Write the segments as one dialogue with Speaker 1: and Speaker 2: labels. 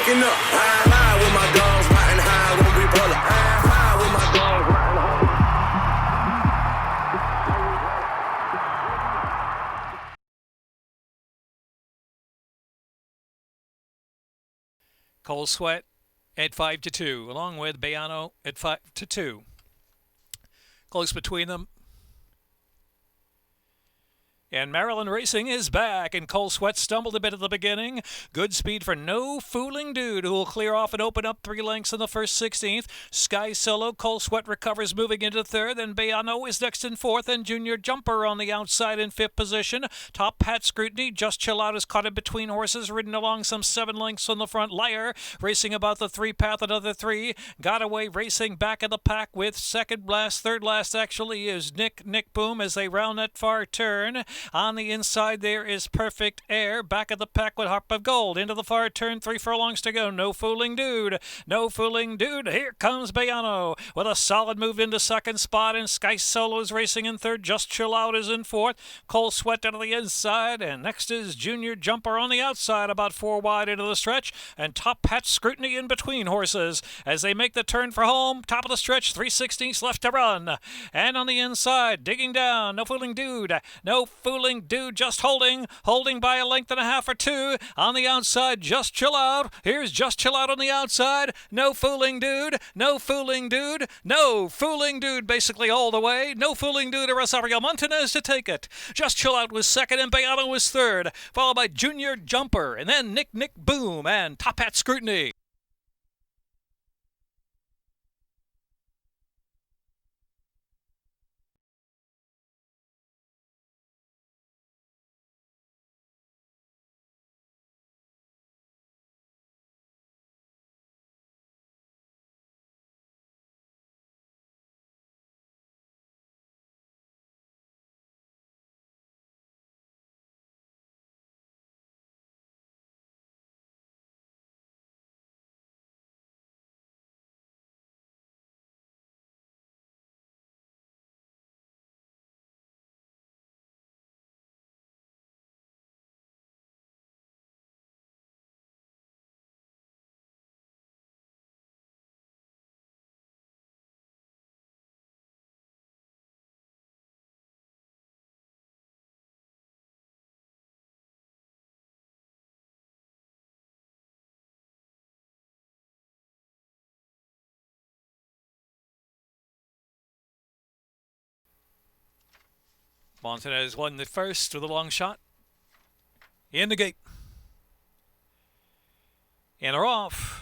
Speaker 1: waking up. High with my dogs, riding high when we pull up. High with my dogs, riding high.
Speaker 2: Cold Sweat at 5-2, along with Bayano at 5-2. Close between them. And Maryland Racing is back, and Cold Sweat stumbled a bit at the beginning. Good speed for No Fooling Dude, who will clear off and open up 3 lengths in the first 16th. Sky Solo, Cold Sweat recovers, moving into third. Then Bayano is next in fourth, and Junior Jumper on the outside in fifth position. Top Hat Scrutiny, Just Chill Out is caught in between horses, ridden along some 7 lengths on the front. Liar racing about the 3 path, another 3. Got Away racing back in the pack with third last actually is Nick Boom as they round that far turn. On the inside there is Perfect Air. Back of the pack with Harp of Gold. Into the far turn, 3 furlongs to go. No Fooling Dude. No Fooling Dude. Here comes Bayano with a solid move into second spot. And Sky Solo is racing in third. Just Chill Out is in fourth. Cold Sweat down to the inside. And next is Junior Jumper on the outside, about 4 wide into the stretch. And Top Hat Scrutiny in between horses as they make the turn for home. Top of the stretch, 3/16 left to run. And on the inside, digging down, No Fooling Dude. No Fooling Dude just holding by a length and a half or 2. On the outside, Just Chill Out. Here's Just Chill Out on the outside. No Fooling Dude. No Fooling Dude. No Fooling Dude basically all the way. No Fooling Dude or Rosario Montanez to take it. Just Chill Out was second and Bayano was third, followed by Junior Jumper and then Nick Boom and Top Hat Scrutiny. Montanez won the first with a long shot. In the gate. And they're off.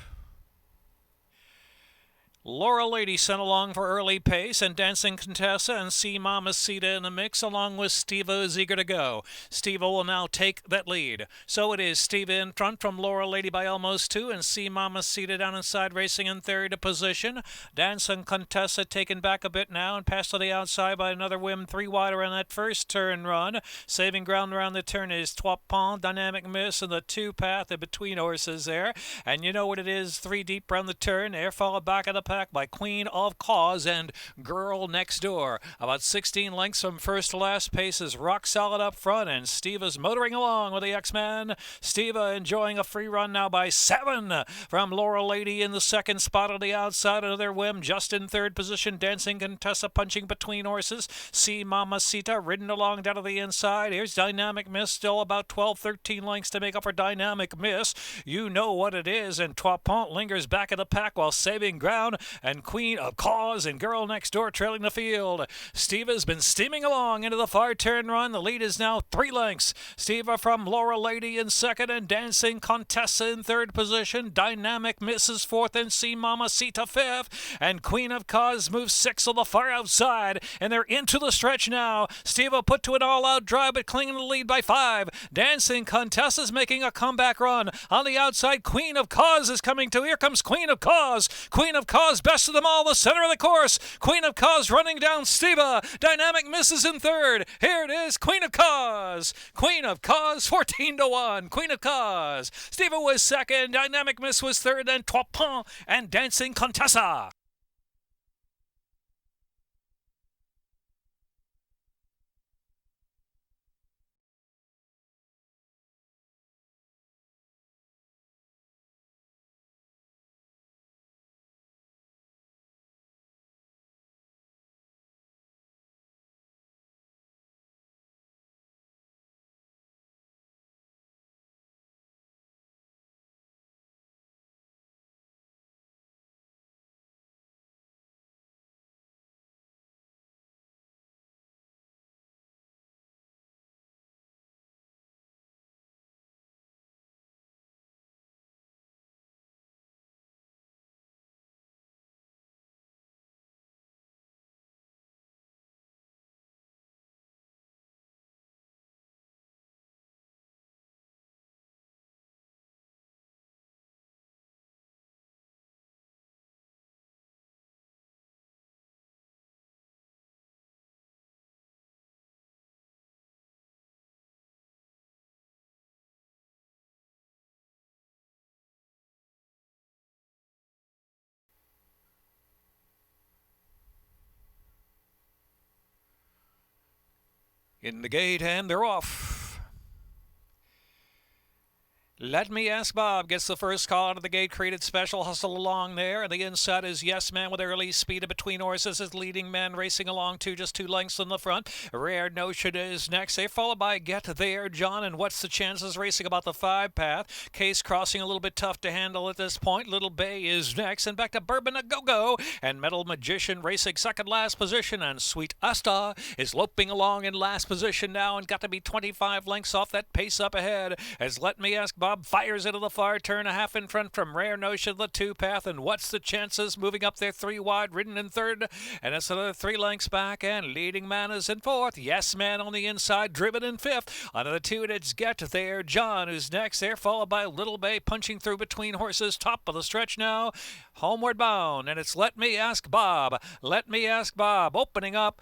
Speaker 2: Laurel Lady sent along for early pace, and Dancing Contessa and See Mamacita in the mix, along with Steva is eager to go. Steva will now take that lead. So it is Steva in front from Laurel Lady by almost 2, and See Mamacita down inside racing in third position. Dancing Contessa taken back a bit now and passed to the outside by another whim, 3 wide around that first turn run. Saving ground around the turn is Trois Ponts, Dynamic Miss, and the 2 path in between horses there. And you know what it is, 3 deep around the turn. There followed back of the pack by Queen of Cause and Girl Next Door. About 16 lengths from first to last. Pace is rock solid up front, and Steva's motoring along with the X-Man. Steva enjoying a free run now by 7 from Laurel Lady in the second spot on the outside. Another whim just in third position. Dancing Contessa punching between horses. See Mamacita ridden along down to the inside. Here's Dynamic Miss, still about 12-13 lengths to make up for Dynamic Miss. You know what it is, and Trois Ponts lingers back of the pack while saving ground, and Queen of Cause and Girl Next Door trailing the field. Steva's been steaming along into the far turn run. The lead is now 3 lengths. Steva from Laurel Lady in second, and Dancing Contessa in third position. Dynamic Misses fourth, and See Mamacita fifth, and Queen of Cause moves 6 on the far outside, and they're into the stretch now. Steva put to an all-out drive, but clinging to the lead by 5. Dancing Contessa's making a comeback run. On the outside, Queen of Cause is coming to. Here comes Queen of Cause. Queen of Cause, best of them all, the center of the course. Queen of Cause running down Steva. Dynamic Misses in third. Here it is, Queen of Cause. Queen of Cause, 14-1. Queen of Cause. Steva was second. Dynamic Miss was third. Then Trois Ponts and Dancing Contessa. in the gate, and they're off. Let Me Ask Bob gets the first call out of the gate. Created Special hustle along there. And the inside is Yes Man with early speed in between horses. His leading man racing along just 2 lengths in the front. Rare Notion is next. They're followed by Get There, John. And What's the Chances racing about the 5 path. Case Crossing a little bit tough to handle at this point. Little Bay is next. And back to Bourbon a Go-Go. And Metal Magician racing second last position. And Sweet Asta is loping along in last position now and got to be 25 lengths off that pace up ahead. As Let Me Ask Bob fires into the far turn, a half in front from Rare Notion, the 2 path, and What's the Chances moving up there 3 wide, ridden in third, and it's another 3 lengths back, and Leading Man is in fourth. Yes Man on the inside, driven in fifth. Another 2, and it's Get There, John, who's next there, followed by Little Bay punching through between horses, top of the stretch now, homeward bound, and it's Let Me Ask Bob. Let Me Ask Bob, opening up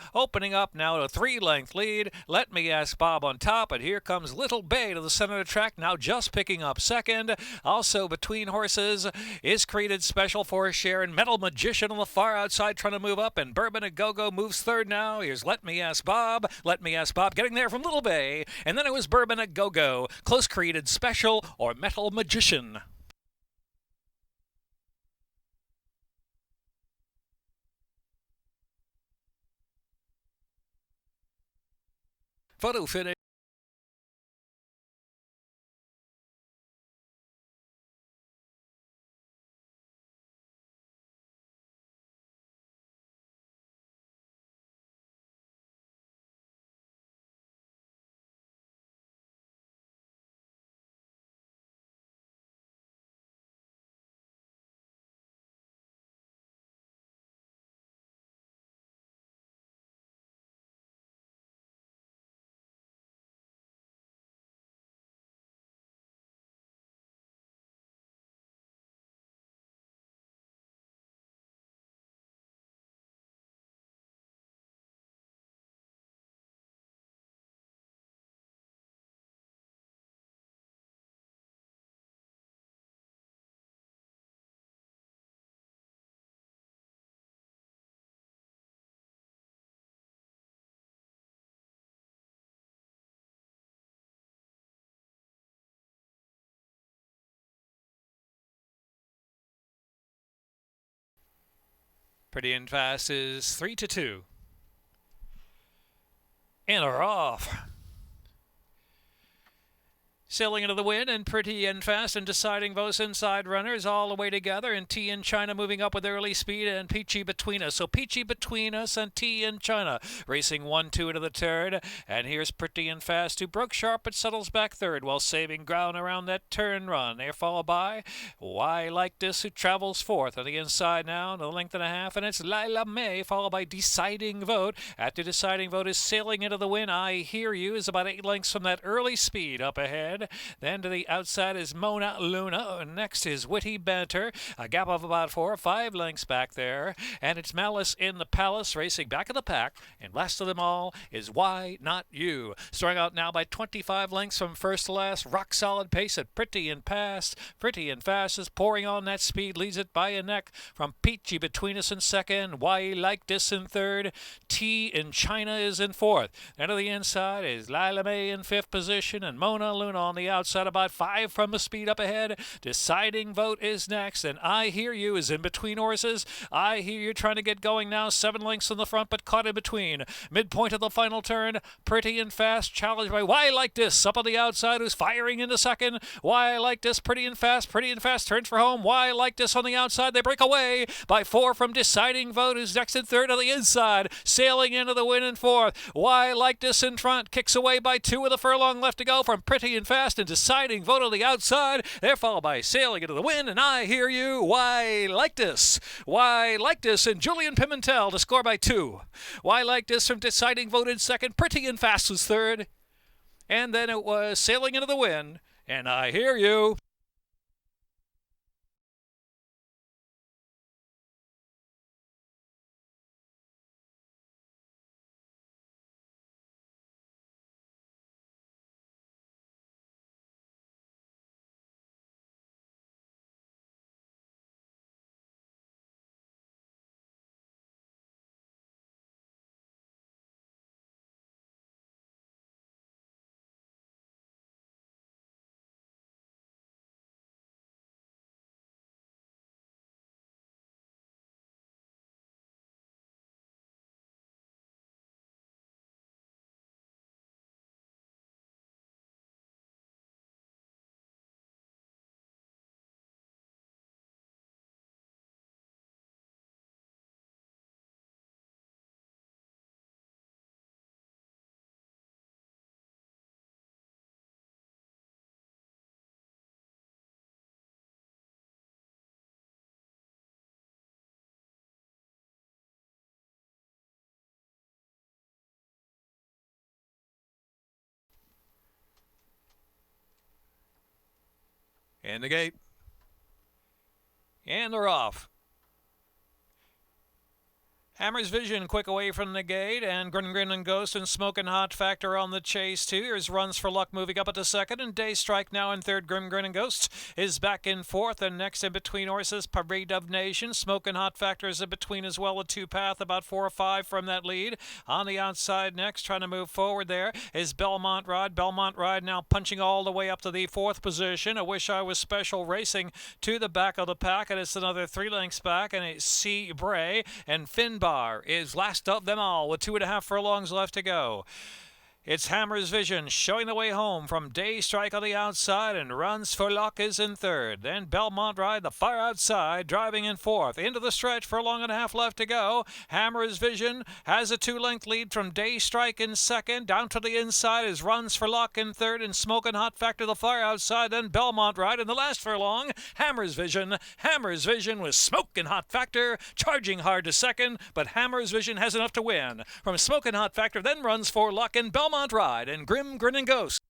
Speaker 2: now to 3-length lead. Let Me Ask Bob on top, and here comes Little Bay to the center of the track, now just picking up second. Also between horses is Created Special for a share, and Metal Magician on the far outside trying to move up, and Bourbon a Go-Go moves third now. Here's Let Me Ask Bob. Let Me Ask Bob getting there from Little Bay, and then it was Bourbon a Go-Go. Close Created Special or Metal Magician. Photo finish. Pretty and Fast is 3-2. And are off. Sailing into the wind, and Pretty and Fast and Deciding Votes inside runners all the way together, and T in China moving up with early speed, and Peachy between us. So Peachy between us and T in China racing 1-2 into the third, and here's Pretty and Fast, who broke sharp but settles back third while saving ground around that turn run. They're followed by Why Like This, who travels fourth on the inside now, the length and a half, and it's Lila May followed by Deciding Vote. After Deciding Vote is sailing into the wind, I Hear You is about 8 lengths from that early speed up ahead. Then to the outside is Mona Luna. Next is Witty Banter, a gap of about 4 or 5 lengths back there. And it's Malice in the Palace racing back of the pack. And last of them all is Why Not You. Starting out now by 25 lengths from first to last. Rock solid pace at Pretty and Fast. Pretty and Fast is pouring on that speed. Leads it by a neck from Peachy between us in second. Why Like This in third. T in China is in fourth. Then to the inside is Lila May in fifth position. And Mona Luna on the outside, about 5 from the speed up ahead. Deciding Vote is next, and I Hear You is in between horses. I Hear You trying to get going now, 7 lengths in the front, but caught in between. Midpoint of the final turn, Pretty and Fast challenged by Why Like This up on the outside, who's firing into second. Why Like This, Pretty and Fast turns for home. Why Like This on the outside, they break away by 4 from Deciding Vote, who's next in third on the inside, sailing into the win in fourth. Why Like This in front, kicks away by 2 with a furlong left to go from Pretty and Fast, and Deciding Vote on the outside. They're followed by Sailing into the Wind, and I Hear You. Why Like This? Why Like This, and Julian Pimentel to score by 2. Why Like This from Deciding Vote in second. Pretty and Fast was third. And then it was Sailing into the Wind, and I Hear You. In the gate. And they're off. Hammer's Vision quick away from the gate, and Grin and Ghost and Smokin' Hot Factor on the chase too. Here's Runs for Luck moving up at the second, and Day Strike now in third. Grin and Ghost is back in fourth, and next in between horses, Parade of Nations. Smokin' Hot Factor is in between as well, a two-path, about 4 or 5 from that lead. On the outside next, trying to move forward there, is Belmont Ride. Belmont Ride now punching all the way up to the fourth position. I Wish I Was Special racing to the back of the pack, and it's another 3 lengths back, and it's C. Bray and Finbar is last of them all with 2.5 furlongs left to go. It's Hammer's Vision showing the way home from Day Strike on the outside, and Runs for Luck is in third. Then Belmont Ride, the far outside, driving in fourth. Into the stretch, 1.5 furlongs left to go. Hammer's Vision has a 2-length lead from Day Strike in second. Down to the inside is Runs for Luck in third, and Smokin' Hot Factor the far outside. Then Belmont Ride in the last furlong. Hammer's Vision with Smokin' Hot Factor charging hard to second, but Hammer's Vision has enough to win. From Smokin' Hot Factor, then Runs for Luck and Belmont Ride and Grin and Ghost.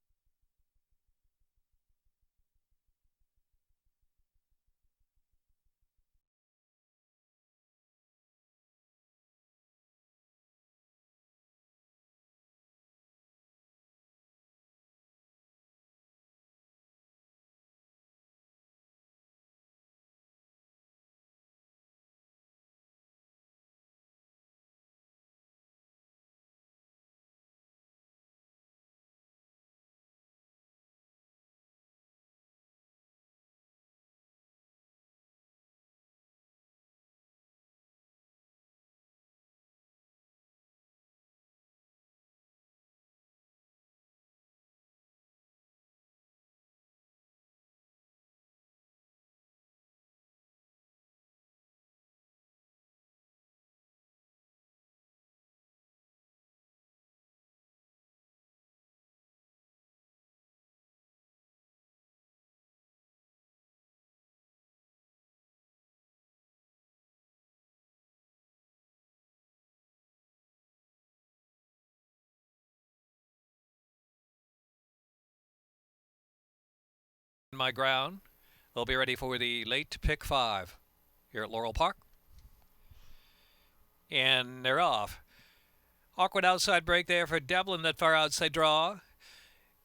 Speaker 2: My ground. They'll be ready for the late pick 5 here at Laurel Park. And they're off. Awkward outside break there for Devlin, that far outside draw.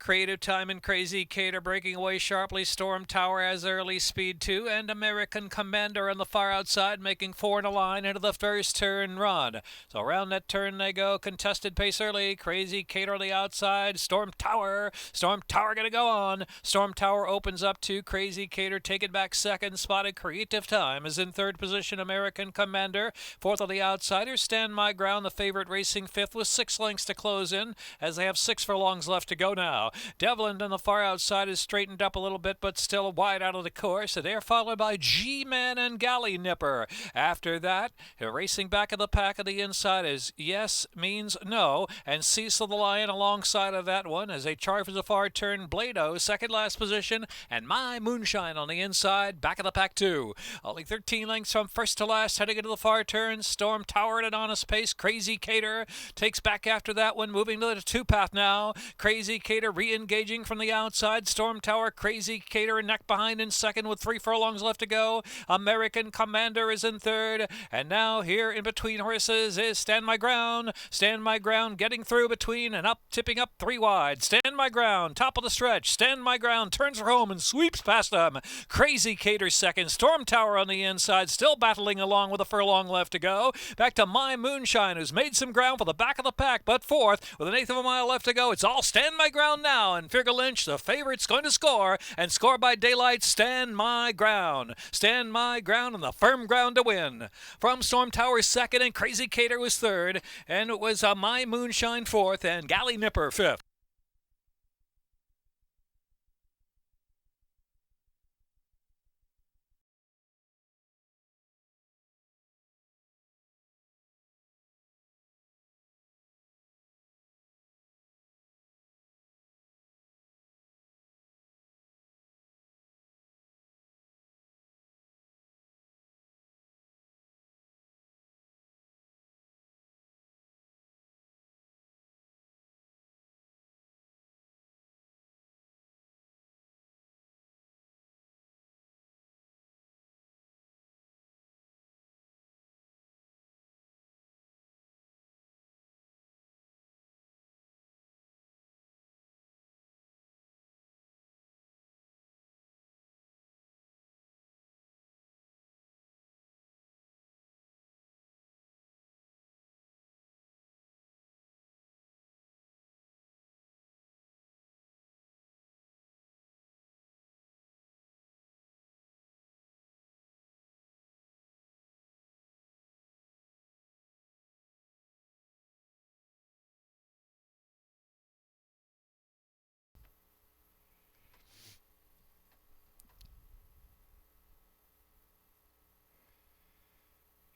Speaker 2: Creative Time and Crazy Cater breaking away sharply. Storm Tower has early speed too, and American Commander on the far outside making 4 in a line into the first turn run. So around that turn they go. Contested pace early. Crazy Cater on the outside. Storm Tower gonna go on. Storm Tower opens up to Crazy Cater. Take it back second. Spotted Creative Time is in third position. American Commander fourth on the outsiders. Stand My Ground, the favorite, racing fifth with 6 lengths to close in, as they have 6 furlongs left to go now. Devlin on the far outside is straightened up a little bit, but still wide out of the course. They're followed by G-Man and Galley Nipper. After that, racing back of the pack of the inside is Yes Means No, and Cecil the Lion alongside of that one as they charge for the far turn. Blado, second last position, and My Moonshine on the inside, back of the pack too. Only 13 lengths from first to last, heading into the far turn. Storm Tower at an honest pace. Crazy Cater takes back after that one, moving to the 2-path now. Crazy Cater re-engaging from the outside. Storm Tower, Crazy Cater neck behind in second with 3 furlongs left to go. American Commander is in third, and now here in between horses is Stand My Ground. Stand My Ground getting through between and up, tipping up 3 wide. Stand My Ground, top of the stretch. Stand My Ground turns her home and sweeps past them. Crazy Cater second. Storm Tower on the inside, still battling along with a furlong left to go. Back to My Moonshine, who's made some ground for the back of the pack, but fourth with 1/8 of a mile left to go. It's all Stand My Ground now. And Figure Lynch, the favorite's going to score, and score by daylight. Stand My Ground. Stand My Ground on the firm ground to win. From Storm Tower second, and Crazy Cater was third, and it was My Moonshine fourth, and Galley Nipper fifth.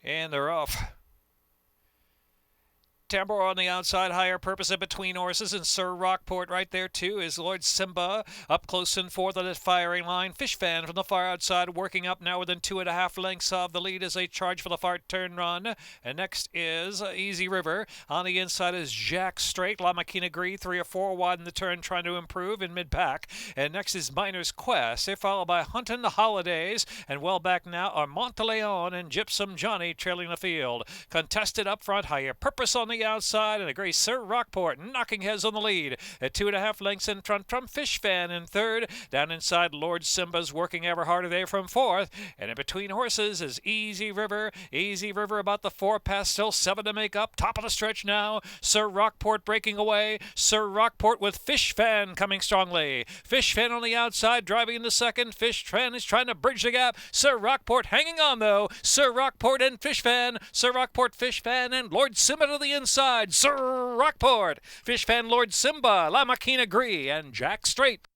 Speaker 2: And they're off. Tambor on the outside, Higher Purpose in between horses, and Sir Rockport right there too is Lord Simba up close and fourth on his firing line. Fish Fan from the far outside working up now within 2.5 lengths of the lead as they charge for the far turn run. And next is Easy River. On the inside is Jack Straight. La Maquina Gree 3 or 4 wide in the turn trying to improve in mid-pack. And next is Miner's Quest. They're followed by Huntin' the Holidays. And well back now are Monteleone and Gypsum Johnny trailing the field. Contested up front, Higher Purpose on the outside, and a great Sir Rockport knocking heads on the lead at 2.5 lengths in front from Fish Fan in third. Down inside, Lord Simba's working ever harder there from fourth, and in between horses is Easy River. Easy River about the 4 past, still 7 to make up. Top of the stretch now, Sir Rockport breaking away. Sir Rockport with Fish Fan coming strongly. Fish Fan on the outside driving into second. Fish Fan is trying to bridge the gap. Sir Rockport hanging on though. Sir Rockport and Fish Fan. Sir Rockport, Fish Fan, and Lord Simba to the inside. Sir Rockport, Fish Fan, Lord Simba, La Maquina Gree, and Jack Straight.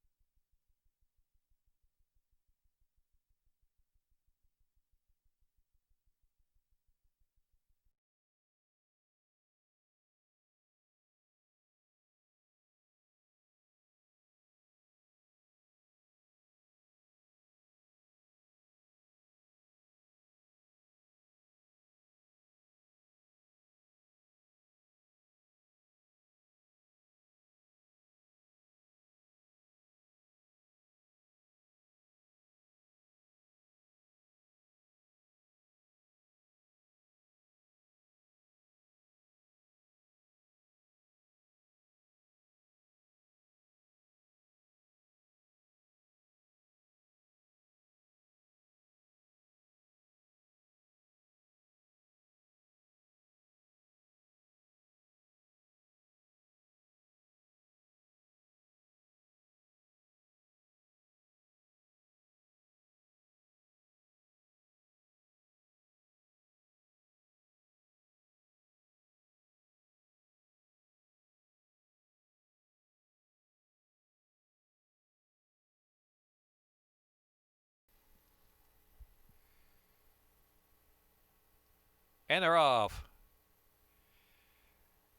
Speaker 2: And they're off.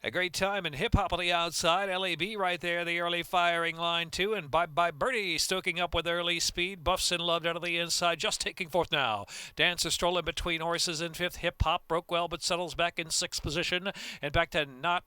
Speaker 2: A great time in Hip Hop on the outside. LAB right there, the early firing line too. And Bye Bye Birdie stoking up with early speed. Buffs and Loved out of the inside, just taking fourth now. Dancer strolling between horses in fifth. Hip Hop broke well but settles back in sixth position. And back to Not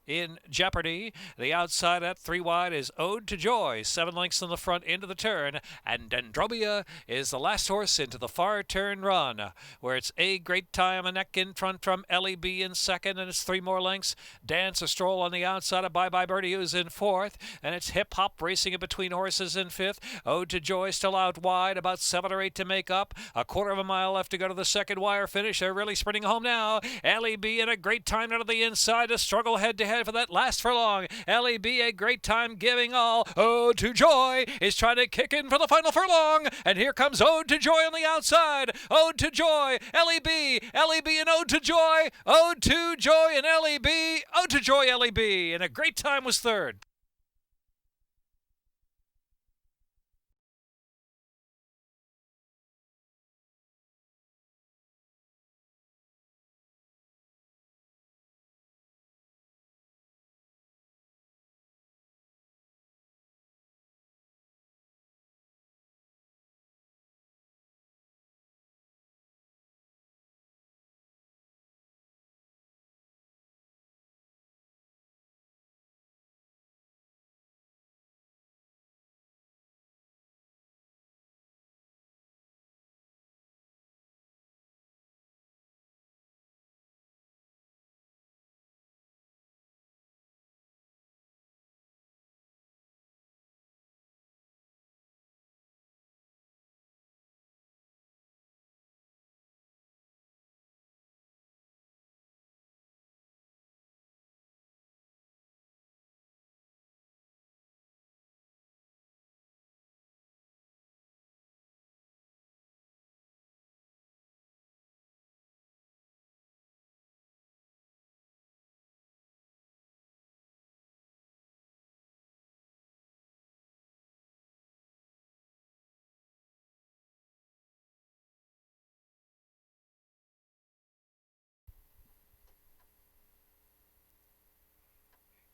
Speaker 2: in Jeopardy. The outside at 3 wide is Ode to Joy, 7 lengths in the front into the turn, and Dendrobia is the last horse into the far turn run, where it's A Great Time a neck in front from LEB in second, and it's 3 more lengths. Dance a Stroll on the outside of Bye Bye Birdie, who's in fourth, and it's Hip Hop racing in between horses in fifth. Ode to Joy still out wide, about 7 or 8 to make up. A quarter of a mile left to go to the second wire finish. They're really sprinting home now. LEB in a great time out of the inside to struggle head to head for that last furlong. LEB a great time giving all. Ode to Joy is trying to kick in for the final furlong, and here comes Ode to Joy on the outside. Ode to Joy, LEB and Ode to Joy, Ode to Joy and LEB, Ode to Joy, LEB, and a great time was third.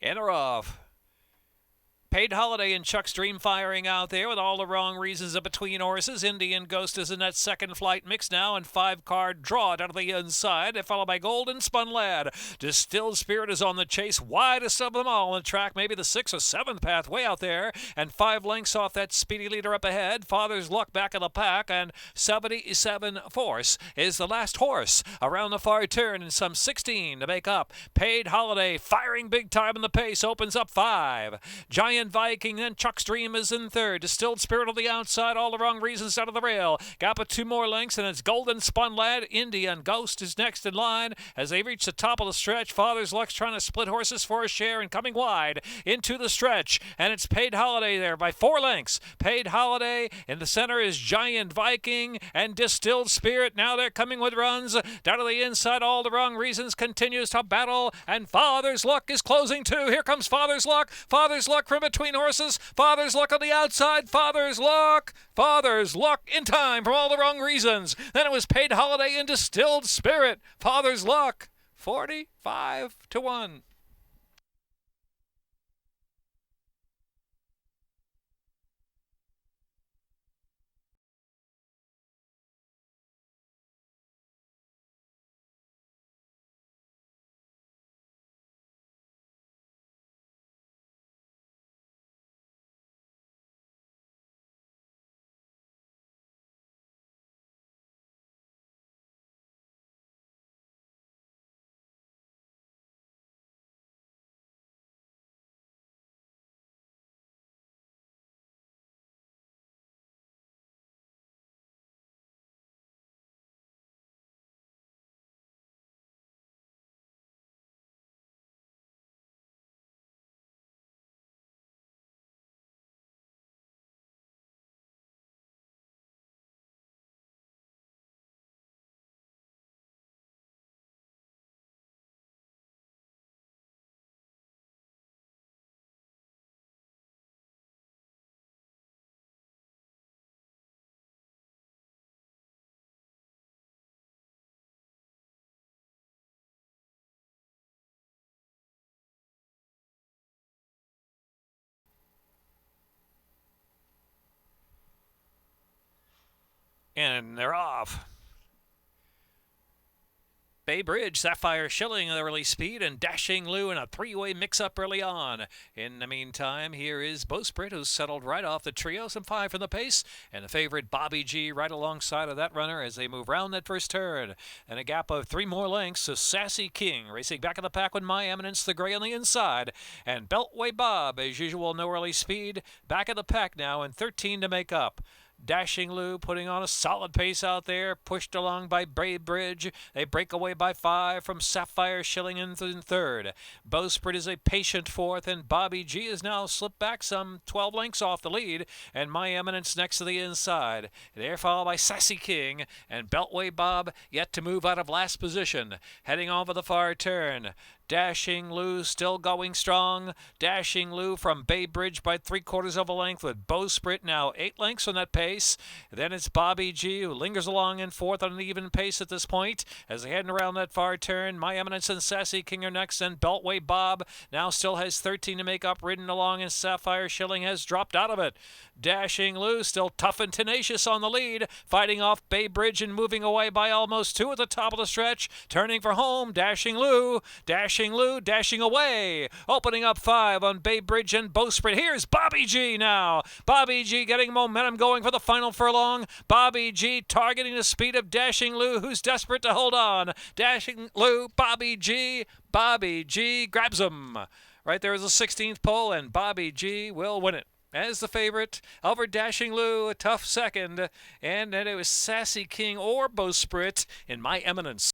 Speaker 2: And are off. Paid Holiday and Chuck's Dream firing out there with all the wrong reasons of between horses. Indian Ghost is in that second flight mix now, and 5-card draw out of the inside, followed by Golden Spun Lad. Distilled Spirit is on the chase, widest of them all on the track, maybe the 6th or 7th path way out there, and 5 lengths off that speedy leader up ahead. Father's Luck back of the pack, and 77 Force is the last horse around the far turn, and some 16 to make up. Paid Holiday firing big time in the pace, opens up 5. Giant Viking, then Chuck's Dream is in third. Distilled Spirit on the outside, all the wrong reasons out of the rail. Gap of 2 more lengths, and it's Golden Spun Lad. Indian Ghost is next in line as they reach the top of the stretch. Father's Luck's trying to split horses for a share and coming wide into the stretch, and it's Paid Holiday there by 4 lengths. Paid Holiday in the center is Giant Viking and Distilled Spirit. Now they're coming with runs down to the inside. All the wrong reasons continues to battle, and Father's Luck is closing too. Here comes Father's Luck. Father's Luck from between horses. Father's Luck on the outside. Father's Luck in time from all the wrong reasons. Then it was Paid Holiday and Distilled Spirit. Father's Luck 45-1. And they're off. Bay Bridge, Sapphire Shilling in the early speed, and Dashing Lou in a 3-way mix-up early on. In the meantime, here is Bowsprit, who's settled right off the trio, some 5 from the pace, and the favorite Bobby G right alongside of that runner as they move round that first turn. And a gap of 3 more lengths, so Sassy King racing back in the pack with My Eminence, the gray on the inside, and Beltway Bob, as usual, no early speed, back of the pack now, and 13 to make up. Dashing Lou putting on a solid pace out there, pushed along by Bay Bridge. They break away by 5 from Sapphire Shilling in third. Bowsprit is a patient 4th, and Bobby G is now slipped back some 12 lengths off the lead, and My Eminence next to the inside. They're followed by Sassy King, and Beltway Bob yet to move out of last position, heading over the far turn. Dashing Lou still going strong. Dashing Lou from Bay Bridge by 3/4 of a length, with Bowsprit now 8 lengths on that pace. Then it's Bobby G, who lingers along in 4th on an even pace at this point as they heading around that far turn. My Eminence and Sassy King are next, and Beltway Bob now still has 13 to make up, ridden along, and Sapphire Shilling has dropped out of it. Dashing Lou still tough and tenacious on the lead, fighting off Bay Bridge and moving away by almost 2 at the top of the stretch. Turning for home, Dashing Lou dashing away, opening up 5 on Bay Bridge and Bowsprit. Here's Bobby G now. Bobby G getting momentum going for the final furlong. Bobby G targeting the speed of Dashing Lou, who's desperate to hold on. Dashing Lou, Bobby G grabs him. Right there is the 16th pole, and Bobby G will win it as the favorite over Dashing Lou, a tough second, and then it was Sassy King or Bowsprit in My Eminence.